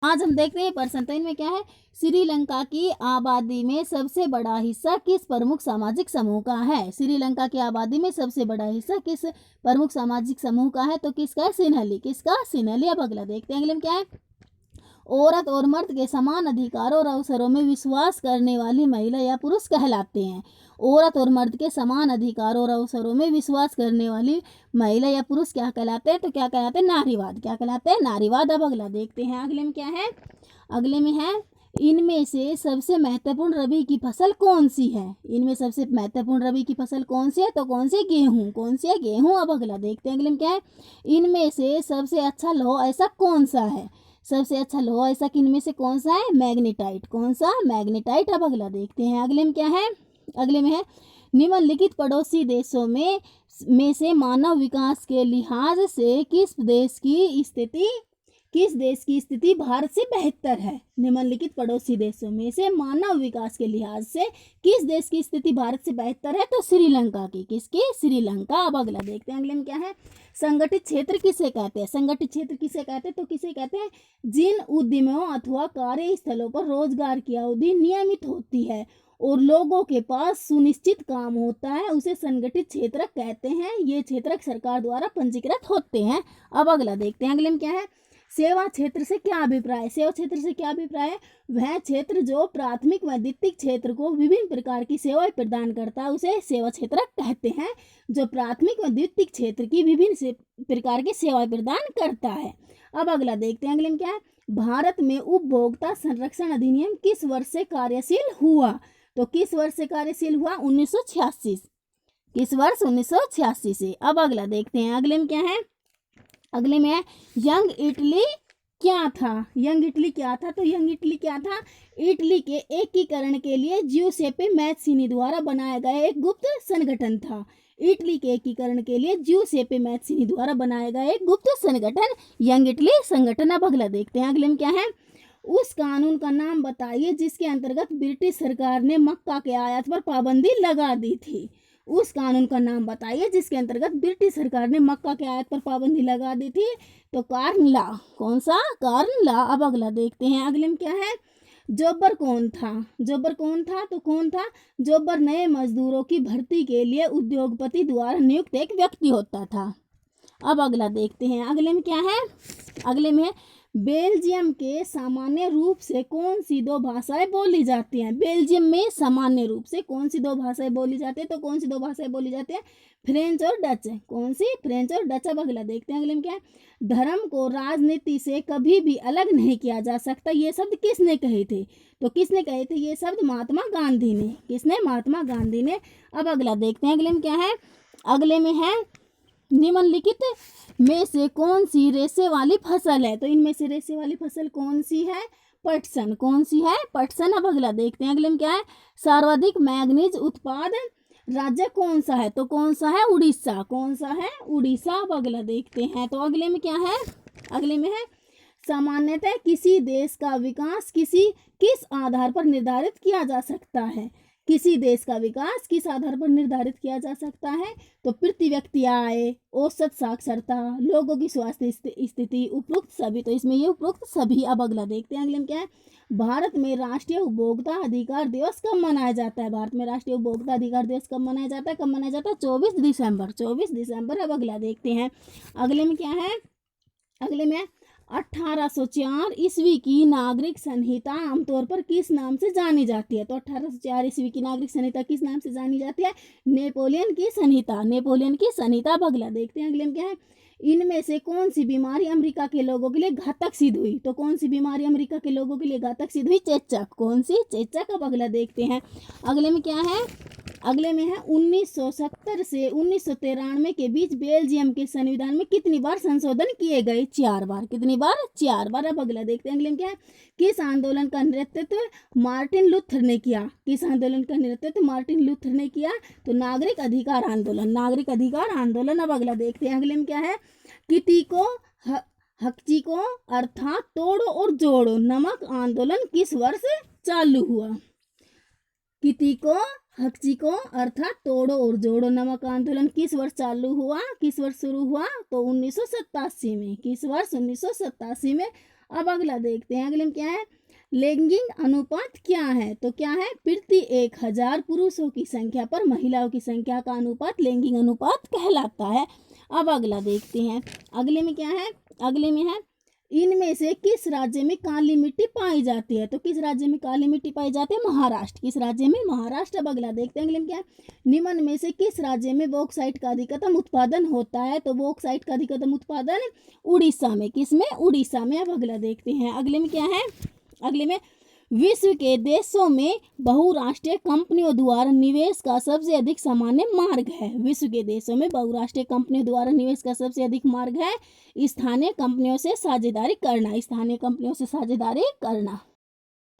आज हम देख रहे हैं प्रश्न 3 में क्या है, श्रीलंका की आबादी में सबसे बड़ा हिस्सा किस प्रमुख सामाजिक समूह का है। श्रीलंका की आबादी में सबसे बड़ा हिस्सा किस प्रमुख सामाजिक समूह का है, तो किसका है, सिन्हली। किसका, सिन्हली। अब अगला देखते हैं, अगले में क्या है, औरत और मर्द के समान अधिकारों और अवसरों में विश्वास करने वाली महिला या पुरुष कहलाते हैं। औरत और मर्द के समान अधिकारों और अवसरों में विश्वास करने वाली महिला या पुरुष क्या कहलाते हैं, तो क्या कहलाते हैं, नारीवाद। क्या कहलाते हैं, नारीवाद। अब अगला देखते हैं, अगले में क्या है, अगले में है, इनमें से सबसे महत्वपूर्ण रबी की फसल कौन सी है। इनमें सबसे महत्वपूर्ण रबी की फसल कौन सी है, तो कौन सी, गेहूं। कौन सी है, गेहूं। अब अगला देखते हैं, अगले में क्या है, इनमें से सबसे अच्छा लौह ऐसा कौन सा है। सबसे अच्छा लोहा ऐसा किनमें से कौन सा है, मैग्नेटाइट। कौन सा, मैग्नेटाइट। अब अगला देखते हैं, अगले में क्या है, अगले में है, निम्नलिखित पड़ोसी देशों में से मानव विकास के लिहाज से किस देश की स्थिति भारत से बेहतर है। निम्नलिखित पड़ोसी देशों में से मानव विकास के लिहाज से किस देश की स्थिति भारत से बेहतर है, तो श्रीलंका की। किसकी, श्रीलंका। अब अगला देखते हैं, अगले में क्या है, संगठित क्षेत्र किसे कहते हैं। संगठित क्षेत्र किसे कहते हैं, तो किसे कहते हैं, जिन उद्यमों अथवा कार्यस्थलों पर रोजगार की अवधि नियमित होती है और लोगों के पास सुनिश्चित काम होता है, उसे संगठित क्षेत्र कहते हैं। ये क्षेत्र सरकार द्वारा पंजीकृत होते हैं। अब अगला देखते हैं, अगले में क्या है, सेवा क्षेत्र से क्या अभिप्राय है। सेवा क्षेत्र से क्या अभिप्राय है, वह क्षेत्र जो प्राथमिक व द्वितीयक क्षेत्र को विभिन्न प्रकार की सेवाएं प्रदान करता है, उसे सेवा क्षेत्र कहते हैं। जो प्राथमिक व द्वितीयक क्षेत्र की विभिन्न प्रकार की सेवाएं प्रदान करता है। अब अगला देखते हैं, अगले में क्या है, भारत में उपभोक्ता संरक्षण अधिनियम किस वर्ष से कार्यशील हुआ। तो किस वर्ष से कार्यशील हुआ, 1986। किस वर्ष, 1986 से। अब अगला देखते हैं, अगले में क्या है, अगले में है, यंग इटली क्या था। यंग इटली क्या था, तो यंग इटली क्या था, इटली के एकीकरण के लिए ज्यूसेप्पे मैत्सिनी द्वारा बनाया गया एक गुप्त संगठन था। इटली के एकीकरण के लिए ज्यूसेप्पे मैत्सिनी द्वारा बनाया गया एक गुप्त संगठन, यंग इटली संगठन। अब अगला देखते हैं, अगले में क्या है, उस कानून का नाम बताइए जिसके अंतर्गत ब्रिटिश सरकार ने मक्का के आयात पर पाबंदी लगा दी थी। उस कानून का नाम बताइए जिसके अंतर्गत ब्रिटिश सरकार ने मक्का के आयात पर पाबंदी लगा दी थी, तो कार्न लॉ। कौन सा, कार्न लॉ। अब अगला देखते हैं, अगले में क्या है, जोबर कौन था। जोबर कौन था, तो कौन था, जोबर नए मजदूरों की भर्ती के लिए उद्योगपति द्वारा नियुक्त एक व्यक्ति होता था। अब अगला देखते हैं, अगले में क्या है, अगले में बेल्जियम के सामान्य रूप से कौन सी दो भाषाएं बोली जाती हैं। बेल्जियम में सामान्य रूप से कौन सी दो भाषाएं बोली जाती है, तो कौन सी दो भाषाएं बोली जाती है, फ्रेंच और डच। कौन सी, फ्रेंच और डच। अब अगला देखते हैं, अगले में क्या है, धर्म को राजनीति से कभी भी अलग नहीं किया जा सकता। ये शब्द किसने कहे थे, तो किसने कहे थे ये शब्द, महात्मा गांधी ने। किसने, महात्मा गांधी ने। अब अगला देखते हैं, अगले में क्या है, अगले में है, निम्नलिखित में से कौन सी रेशे वाली फसल है। तो इनमें से रेशे वाली फसल कौन सी है, पटसन। कौन सी है, पटसन। अब अगला देखते हैं, अगले में क्या है, सर्वाधिक मैंगनीज उत्पादन राज्य कौन सा है, तो कौन सा है, उड़ीसा। कौन सा है, उड़ीसा। अब अगला देखते हैं, तो अगले में क्या है, अगले में है, सामान्यतः किसी देश का विकास किस आधार पर निर्धारित किया जा सकता है। किसी देश का विकास किस आधार पर निर्धारित किया जा सकता है, तो प्रति व्यक्ति आय, औसत साक्षरता, लोगों की स्वास्थ्य स्थिति, उपरोक्त सभी। तो इसमें ये उपरोक्त सभी। अब अगला देखते हैं, अगले में क्या है, भारत में राष्ट्रीय उपभोक्ता अधिकार दिवस कब मनाया जाता है। भारत में राष्ट्रीय उपभोक्ता अधिकार दिवस कब मनाया जाता है, कब मनाया जाता है, 24 दिसंबर। 24 दिसंबर। अब अगला देखते हैं, अगले में क्या है, अगले में 1804 ईस्वी की नागरिक संहिता आमतौर पर किस नाम से जानी जाती है। तो 1804 ईस्वी की नागरिक संहिता किस नाम से जानी जाती है, नेपोलियन की संहिता। नेपोलियन की संहिता। अब अगला देखते हैं, अगले में क्या है, इनमें से कौन सी बीमारी अमेरिका के लोगों के लिए घातक सिद्ध हुई। तो कौन सी बीमारी अमेरिका के लोगों के लिए घातक सिद्ध हुई, चेचक। कौन सी, चेचक। अब अगला देखते हैं, अगले में क्या है, अगले में है, 1970 से 1993 के बीच बेल्जियम के संविधान में कितनी बार संशोधन किए गए, 4 बार। कितनी बार, 4 बार। अब अगला देखते हैं, अगले में क्या है, किस आंदोलन का नेतृत्व मार्टिन लूथर ने किया। किस आंदोलन का नेतृत्व मार्टिन लूथर ने किया, तो नागरिक अधिकार आंदोलन। नागरिक अधिकार आंदोलन। अब अगला देखते हैं, अगले में क्या है, कितिको हक्चिको अर्थात तोड़ो और जोड़ो नमक आंदोलन किस वर्ष चालू हुआ। कितिको हक्चिको अर्थात तोड़ो और जोड़ो नमक आंदोलन किस वर्ष चालू हुआ, किस वर्ष शुरू हुआ, तो 1987 में। किस वर्ष, 1987 में अब अगला देखते हैं, अगले में क्या है, लैंगिक अनुपात क्या है, तो क्या है, प्रति 1000 पुरुषों की संख्या पर महिलाओं की संख्या का अनुपात लैंगिक अनुपात कहलाता है। अब अगला देखते हैं, अगले में क्या है, अगले में है, इनमें से किस राज्य में काली मिट्टी पाई जाती है, तो किस राज्य में काली मिट्टी पाई जाती है, महाराष्ट्र, किस राज्य में, महाराष्ट्र। अब अगला देखते हैं, अगले में क्या है, निम्न में से किस राज्य में बॉक्साइट का अधिकतम उत्पादन होता है, तो बॉक्साइट का अधिकतम उत्पादन उड़ीसा में, किसमें, उड़ीसा में। अब अगला देखते हैं, अगले में क्या है, अगले में विश्व के देशों में बहुराष्ट्रीय कंपनियों द्वारा निवेश का सबसे अधिक सामान्य मार्ग है, विश्व के देशों में बहुराष्ट्रीय कंपनियों द्वारा निवेश का सबसे अधिक मार्ग है स्थानीय कंपनियों से साझेदारी करना, स्थानीय कंपनियों से साझेदारी करना।